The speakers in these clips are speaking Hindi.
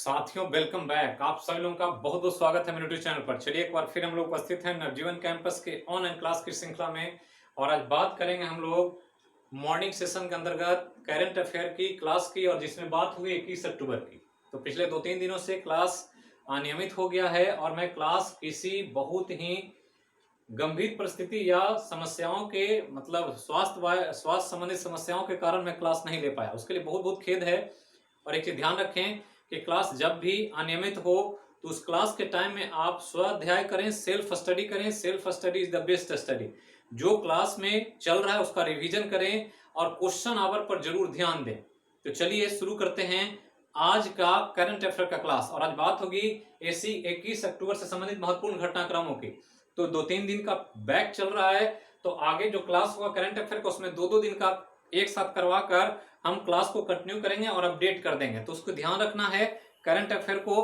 साथियों वेलकम बैक। आप सभी लोगों का बहुत बहुत स्वागत है मेरे यूट्यूब चैनल पर। चलिए एक बार फिर हम लोग उपस्थित हैं नवजीवन कैंपस के ऑनलाइन क्लास की श्रृंखला में और आज बात करेंगे हम लोग मॉर्निंग सेशन के अंतर्गत करंट अफेयर की क्लास की, और जिसमें बात हुई 21 अक्टूबर की। तो पिछले 2-3 दिनों से क्लास अनियमित हो गया है और मैं क्लास किसी बहुत ही गंभीर परिस्थिति या समस्याओं के मतलब स्वास्थ्य संबंधित समस्याओं के कारण मैं क्लास नहीं ले पाया। उसके लिए बहुत बहुत खेद है। और एक चीज ध्यान रखें कि क्लास जब भी अनियमित हो तो उस क्लास के टाइम में आप स्वाध्याय करें, सेल्फ स्टडी करें। Self study is the best study. जो क्लास में चल रहा है उसका रिवीजन करें और क्वेश्चन आवर पर जरूर ध्यान दें। तो चलिए शुरू करते हैं आज का करंट अफेयर का क्लास। और आज बात होगी ऐसी 21 अक्टूबर से संबंधित महत्वपूर्ण घटनाक्रमों की। तो 2-3 दिन का बैक चल रहा है, तो आगे जो क्लास होगा करंट अफेयर का उसमें 2-2 दिन का एक साथ करवा कर हम क्लास को कंटिन्यू करेंगे और अपडेट कर देंगे। तो उसको ध्यान रखना है, करंट अफेयर को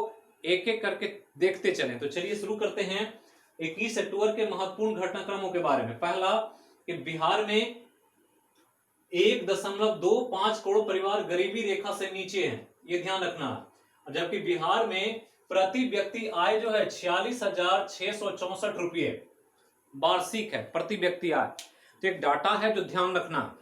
एक एक करके देखते चलें। तो चलिए शुरू करते हैं 21 अक्टूबर के महत्वपूर्ण घटनाक्रमों के बारे में। पहला कि बिहार में 1.25 करोड़ परिवार गरीबी रेखा से नीचे हैं, ये ध्यान रखना है। जबकि बिहार में प्रति व्यक्ति आय जो है 46,664 रुपये वार्षिक है, प्रति व्यक्ति आय। तो एक डाटा है जो ध्यान रखना।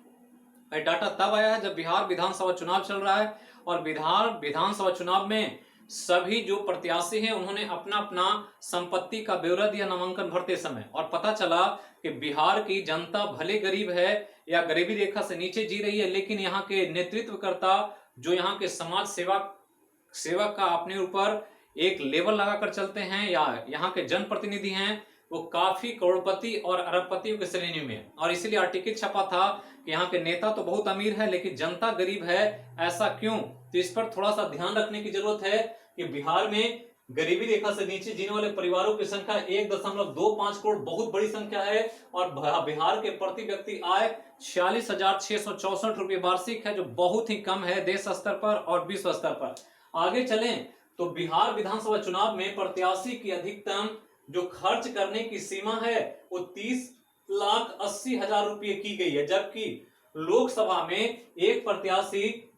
डाटा तब आया है जब बिहार विधानसभा चुनाव चल रहा है और बिहार विधानसभा चुनाव में सभी जो प्रत्याशी हैं उन्होंने अपना अपना संपत्ति का ब्यौरा दिया नामांकन भरते समय, और पता चला कि बिहार की जनता भले गरीब है या गरीबी रेखा से नीचे जी रही है, लेकिन यहाँ के नेतृत्वकर्ता जो यहाँ के समाज सेवक का अपने ऊपर एक लेवल लगाकर चलते हैं या यहाँ के जनप्रतिनिधि हैं, वो काफी करोड़पति और अरबपतियों की श्रेणी में। और इसीलिए आर्टिकल छपा था कि यहाँ के नेता तो बहुत अमीर है लेकिन जनता गरीब है, ऐसा क्यों? तो इस पर थोड़ा सा ध्यान रखने की जरूरत है कि बिहार में गरीबी रेखा से नीचे जीने वाले परिवारों की संख्या 1.25 करोड़ बहुत बड़ी संख्या है, और बिहार के प्रति व्यक्ति आय 46,664 रुपये वार्षिक है, जो बहुत ही कम है देश स्तर पर और विश्व स्तर पर। आगे चलें तो बिहार विधानसभा चुनाव में प्रत्याशी की अधिकतम जो खर्च करने की सीमा है वो 30,80,000 रुपये की गई है, जबकि लोकसभा में एक प्रत्याशी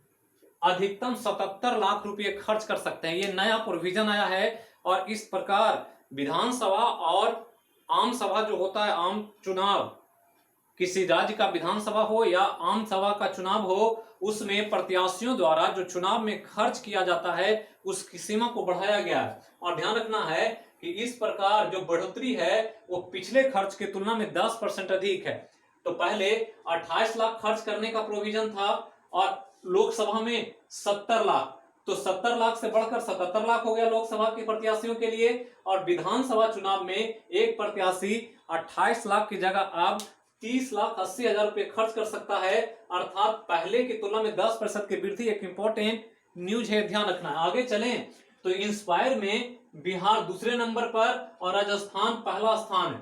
अधिकतम 77 लाख रुपये खर्च कर सकते हैं। ये नया प्रोविजन आया है। और इस प्रकार विधानसभा और आम सभा जो होता है, आम चुनाव किसी राज्य का विधानसभा हो या आम सभा का चुनाव हो, उसमें प्रत्याशियों द्वारा जो चुनाव में खर्च किया जाता है उसकी सीमा को बढ़ाया गया है। और ध्यान रखना है कि इस प्रकार जो बढ़ोतरी है वो पिछले खर्च की तुलना में 10% अधिक है। तो पहले 28 लाख खर्च करने का प्रोविजन था और लोकसभा में 70 लाख, तो 70 लाख से बढ़कर 77 लाख हो गया लोकसभा के प्रत्याशियों के लिए। और विधानसभा चुनाव में एक प्रत्याशी 28 लाख की जगह अब 30,80,000 रुपये खर्च कर सकता है, अर्थात पहले की तुलना में 10% की वृद्धि। एक इंपॉर्टेंट न्यूज है, ध्यान रखना है। आगे चलें तो इंस्पायर में बिहार दूसरे नंबर पर और राजस्थान पहला स्थान है।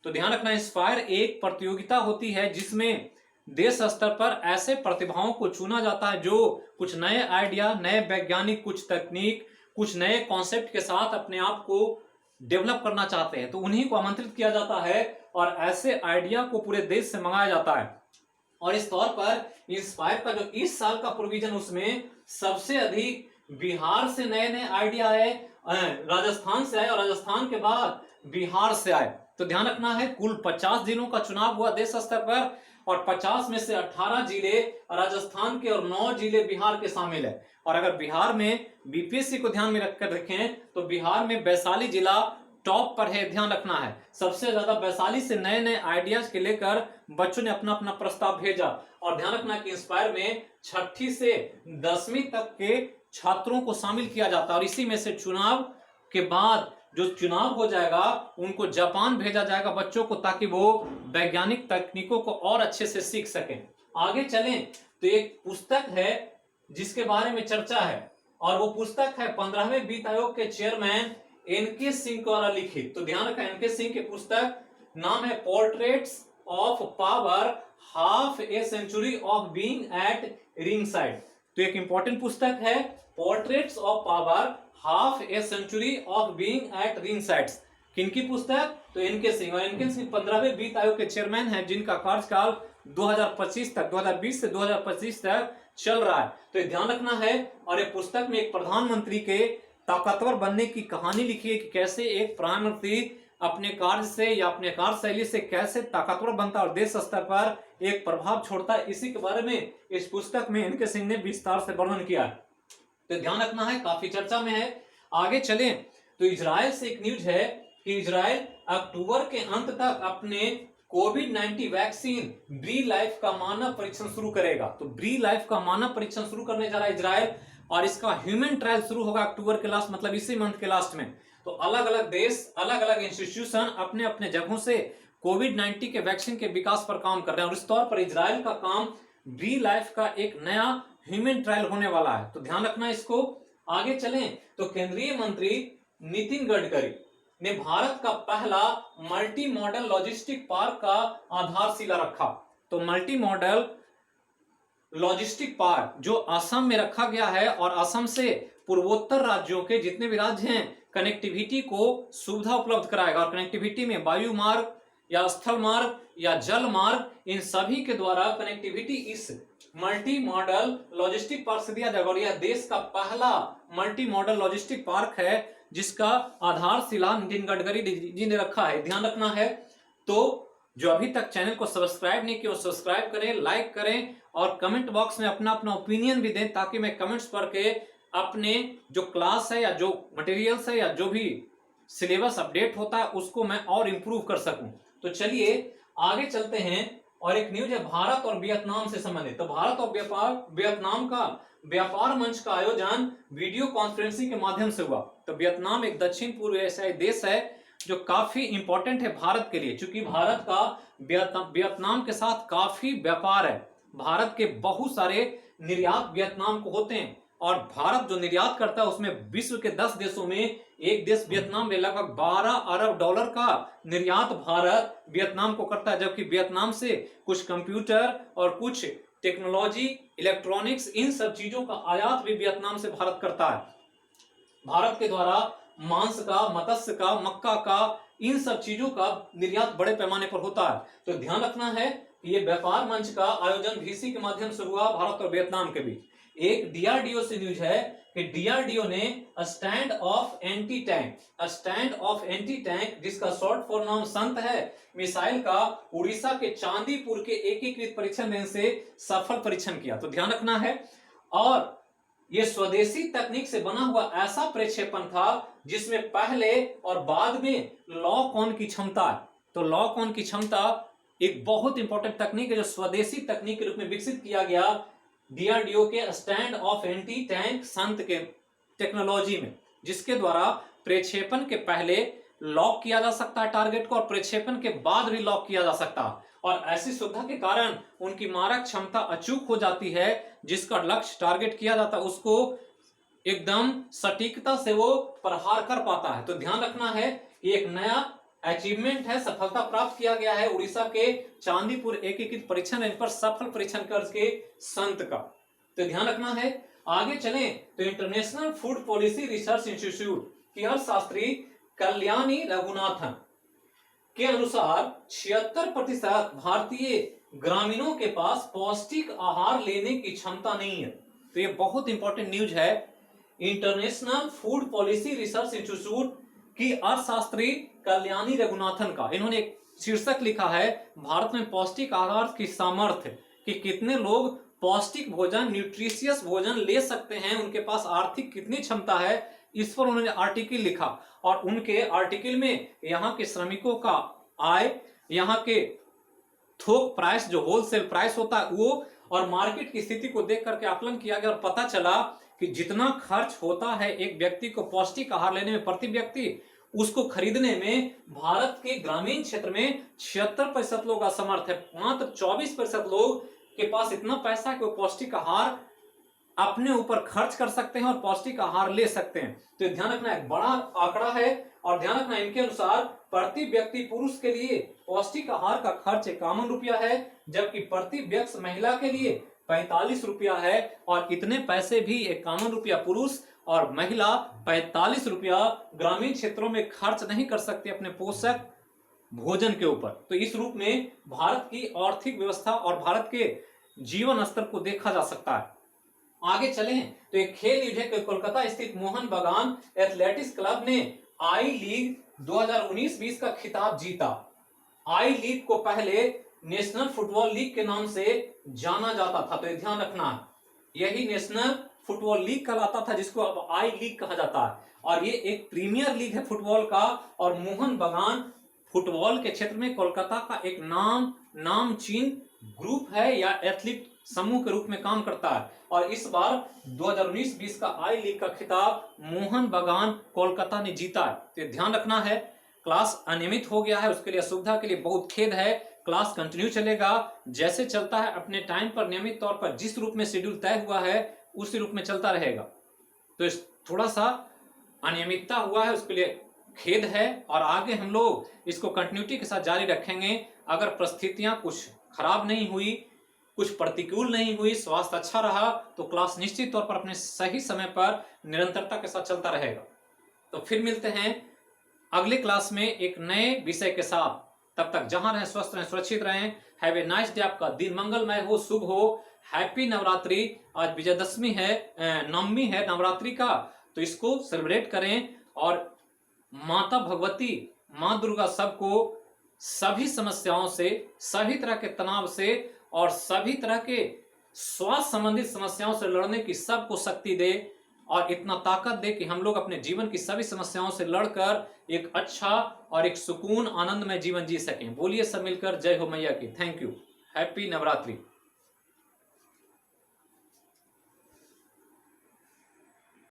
तो ध्यान रखना, इंस्पायर एक प्रतियोगिता होती है जिसमें देश स्तर पर ऐसे प्रतिभाओं को चुना जाता है जो कुछ नए आइडिया, नए वैज्ञानिक, कुछ तकनीक, कुछ नए कॉन्सेप्ट के साथ अपने आप को डेवलप करना चाहते हैं। तो उन्हीं को आमंत्रित किया जाता है और ऐसे आइडिया को पूरे देश से मंगाया जाता है। और इस तौर पर इंस्पायर का जो इस साल का प्रोविजन, उसमें सबसे अधिक बिहार से नए नए आइडिया आए, राजस्थान से आए और राजस्थान के बाद बिहार से आए। तो ध्यान रखना है, कुल 50 जिलों का चुनाव हुआ देश स्तर पर और 50 में से 18 जिले राजस्थान के और 9 जिले बिहार के शामिल है। और अगर बिहार में बीपीएससी को ध्यान में रखकर देखें तो बिहार में वैशाली जिला टॉप पर है, ध्यान रखना है। सबसे ज्यादा वैशाली से नए नए आइडियाज के लेकर बच्चों ने अपना अपना प्रस्ताव भेजा। और ध्यान रखना कि इंस्पायर में 6ठी से 10वीं तक के छात्रों को शामिल किया जाता है। और इसी में से चुनाव के बाद जो चुनाव हो जाएगा उनको जापान भेजा जाएगा बच्चों को, ताकि वो वैज्ञानिक तकनीकों को और अच्छे से सीख सकें। आगे चलें तो एक पुस्तक है जिसके बारे में चर्चा है, और वो पुस्तक है 15वें वित्त आयोग के चेयरमैन एनके सिंह द्वारा लिखित। तो ध्यान रखा, एनके सिंह की पुस्तक नाम है portraits of power, half a century of being at ringside. तो एक इंपॉर्टेंट पुस्तक है, portraits of power, half a century of being at ringsides. किनकी पुस्तक? तो एनके सिंह। और एनके सिंह 15वें वित्त आयोग के चेयरमैन हैं जिनका कार्यकाल 2025 तक, 2020 से 2025 तक चल रहा है। तो ये ध्यान रखना है। और ये पुस्तक में एक प्रधानमंत्री के ताकतवर बनने की कहानी लिखी है कि कैसे एक प्रधानमंत्री अपने कार्य से या अपने कार्यशैली से कैसे ताकतवर बनता है और देश स्तर पर एक प्रभाव छोड़ता है। इसी के बारे में इस पुस्तक में इनके सिंह ने विस्तार से वर्णन किया है। तो ध्यान रखना है, काफी चर्चा में है। आगे चलें तो इजराइल से एक न्यूज है कि इजराइल अक्टूबर के अंत तक अपने कोविड-19 वैक्सीन ब्री लाइफ का मानव परीक्षण शुरू करेगा। तो ब्री लाइफ का मानव परीक्षण शुरू करने जा रहा है इजराइल, और इसका ह्यूमन ट्रायल शुरू होगा अक्टूबर के लास्ट, मतलब इसी मंथ के लास्ट में। तो अलग अलग देश, अलग अलग इंस्टीट्यूशन अपने अपने जगहों से कोविड-19 के वैक्सीन के विकास पर काम कर रहे हैं, और इस तौर पर इजराइल का काम ब्री लाइफ का एक नया ह्यूमन ट्रायल होने वाला है। तो ध्यान रखना इसको। आगे चलें तो केंद्रीय मंत्री नितिन गडकरी ने भारत का पहला मल्टी मॉडल लॉजिस्टिक पार्क का आधारशिला रखा। तो मल्टी मॉडल लॉजिस्टिक पार्क जो असम में रखा गया है, और असम से पूर्वोत्तर राज्यों के जितने भी राज्य हैं कनेक्टिविटी को सुविधा उपलब्ध कराएगा। और कनेक्टिविटी में वायु मार्ग या स्थल मार्ग या जल मार्ग, इन सभी के द्वारा कनेक्टिविटी इस मल्टी मॉडल लॉजिस्टिक पार्क से दिया जाएगा। और यह देश का पहला मल्टी मॉडल लॉजिस्टिक पार्क है जिसका आधारशिला नितिन गडकरी जी ने रखा है। ध्यान रखना है। तो जो अभी तक चैनल को सब्सक्राइब नहीं किया वो सब्सक्राइब करें, लाइक करें, और कमेंट बॉक्स में अपना अपना ओपिनियन भी दें, ताकि मैं कमेंट्स पढ़ के अपने जो क्लास है या जो मटेरियल्स है या जो भी सिलेबस अपडेट होता है उसको मैं और इंप्रूव कर सकूं। तो चलिए आगे चलते हैं। और एक न्यूज है भारत और वियतनाम से संबंधित। तो भारत और वियतनाम का व्यापार मंच का आयोजन वीडियो कॉन्फ्रेंसिंग के माध्यम से हुआ। तो वियतनाम एक दक्षिण पूर्व एशियाई देश है जो काफी इंपॉर्टेंट है भारत के लिए, क्योंकि भारत का वियतनाम के साथ काफी व्यापार है। भारत के बहुत सारे निर्यात वियतनाम को होते हैं, और भारत जो निर्यात करता है उसमें विश्व के 10 देशों में एक देश वियतनाम में लगभग 12 अरब डॉलर का निर्यात भारत वियतनाम को करता है। जबकि वियतनाम से कुछ कंप्यूटर और कुछ टेक्नोलॉजी, इलेक्ट्रॉनिक्स, इन सब चीजों का आयात भी वियतनाम से भारत करता है। भारत के द्वारा मांस का, मत्स्य का, मक्का का, इन सब चीजों का निर्यात बड़े पैमाने पर होता है। तो ध्यान रखना है कि ये व्यापार मंच का आयोजन वीसी के माध्यम से हुआ भारत और वियतनाम के बीच। एक डीआरडीओ से न्यूज है कि डीआरडीओ ने स्टैंड ऑफ एंटी टैंक जिसका शॉर्ट फॉर नाम संत है, मिसाइल का उड़ीसा के चांदीपुर के एकीकृत परीक्षण रेंज से सफल परीक्षण किया। तो ध्यान रखना है। और यह स्वदेशी तकनीक से बना हुआ ऐसा प्रक्षेपण था जिसमें पहले और बाद में लॉक ऑन की क्षमता है। तो लॉक ऑन की क्षमता एक बहुत इंपॉर्टेंट तकनीक है जो स्वदेशी तकनीक के रूप में विकसित किया गया डीआरडीओ के स्टैंड ऑफ एंटी टैंक संत के टेक्नोलॉजी में, जिसके द्वारा प्रक्षेपण के पहले लॉक किया जा सकता है टारगेट को, और प्रक्षेपण के बाद भी लॉक किया जा सकता है। और ऐसी सुविधा के कारण उनकी मारक क्षमता अचूक हो जाती है, जिसका लक्ष्य टारगेट किया जाता है उसको एकदम सटीकता से वो प्रहार कर पाता है। तो ध्यान रखना है कि एक नया अचीवमेंट है, सफलता प्राप्त किया गया है उड़ीसा के चांदीपुर एकीकृत परीक्षण रेंज पर सफल परीक्षण करके संत का। तो ध्यान रखना है। आगे चलें तो international food policy research institute की अर्थशास्त्री कल्याणी रघुनाथन के अनुसार 76% भारतीय ग्रामीणों के पास पौष्टिक आहार लेने की क्षमता नहीं है। तो ये बहुत इंपॉर्टेंट न्यूज है। International food policy research institute की अर्थशास्त्री कल्याणी रघुनाथन का, इन्होंने एक शीर्षक लिखा है भारत में पौष्टिक आहार की सामर्थ्य, कि कितने लोग पौष्टिक भोजन, न्यूट्रिशियस भोजन ले सकते हैं, उनके पास आर्थिक कितनी क्षमता है, इस पर उन्होंने आर्टिकल लिखा। और उनके आर्टिकल में यहाँ के श्रमिकों का आय, यहाँ के थोक प्राइस जो होलसेल प्राइस होता है वो, और मार्केट की स्थिति को देख करके आकलन किया गया और पता चला कि जितना खर्च होता है एक व्यक्ति को पौष्टिक आहार लेने में प्रति व्यक्ति, उसको खरीदने में भारत के ग्रामीण क्षेत्र में 76% लोग असमर्थ है। मात्र 24% लोग के पास इतना पैसा है कि वो पौष्टिक आहार अपने ऊपर खर्च कर सकते हैं और पौष्टिक आहार ले सकते हैं। तो ध्यान रखना एक बड़ा आंकड़ा है। और ध्यान रखना इनके अनुसार प्रति व्यक्ति पुरुष के लिए पौष्टिक आहार का खर्च 51 रुपया है, जबकि प्रति व्यक्ति महिला के लिए 45 रुपया है। और इतने पैसे भी 51 रुपया पुरुष और महिला 45 रुपया ग्रामीण क्षेत्रों में खर्च नहीं कर सकते अपने पोषक भोजन के ऊपर। तो इस रूप में भारत की आर्थिक व्यवस्था और भारत के जीवन स्तर को देखा जा सकता है। आगे चलें तो एक खेल न्यूज है कि कोलकाता स्थित मोहन बागान एथलेटिक्स क्लब ने आई लीग 2019-20 का खिताब जीता। आई लीग को पहले नेशनल फुटबॉल लीग के नाम से जाना जाता था, तो ये ध्यान रखना है, यही नेशनल फुटबॉल लीग कहलाता था, जिसको अब आई लीग कहा जाता है। और ये एक प्रीमियर लीग है फुटबॉल का, और मोहन बागान फुटबॉल के क्षेत्र में कोलकाता का एक नामचीन ग्रुप है या एथलीट समूह के रूप में काम करता है। और इस बार 2019-20 का आई लीग का खिताब मोहन बागान कोलकाता ने जीता है। तो ध्यान रखना है, क्लास अनियमित हो गया है, उसके लिए असुविधा के लिए बहुत खेद है। क्लास कंटिन्यू चलेगा, जैसे चलता है अपने टाइम पर नियमित तौर पर जिस रूप में शेड्यूल तय हुआ है उसी रूप में चलता रहेगा। तो थोड़ा सा अनियमितता हुआ है, उसके लिए खेद है, और आगे हम लोग इसको कंटिन्यूटी के साथ जारी रखेंगे। अगर परिस्थितियां कुछ खराब नहीं हुई, कुछ प्रतिकूल नहीं हुई, स्वास्थ्य अच्छा रहा, तो क्लास निश्चित तौर पर अपने सही समय पर निरंतरता के साथ चलता रहेगा। तो फिर मिलते हैं अगले क्लास में एक नए विषय के साथ। तब तक जहां रहें स्वस्थ रहें, सुरक्षित रहें। हैव ए नाइस डे, आपका दिन मंगलमय हो, शुभ हो। हैप्पी नवरात्रि। आज विजयदशमी है, नवमी है नवरात्रि का, तो इसको सेलिब्रेट करें। और माता भगवती, माँ दुर्गा सबको सभी समस्याओं से, सभी तरह के तनाव से और सभी तरह के स्वास्थ्य संबंधित समस्याओं से लड़ने की सबको शक्ति दे, और इतना ताकत दे कि हम लोग अपने जीवन की सभी समस्याओं से लड़कर एक अच्छा और एक सुकून आनंद में जीवन जी सकें। बोलिए सब मिलकर जय हो मैया की। Thank you. हैप्पी नवरात्रि।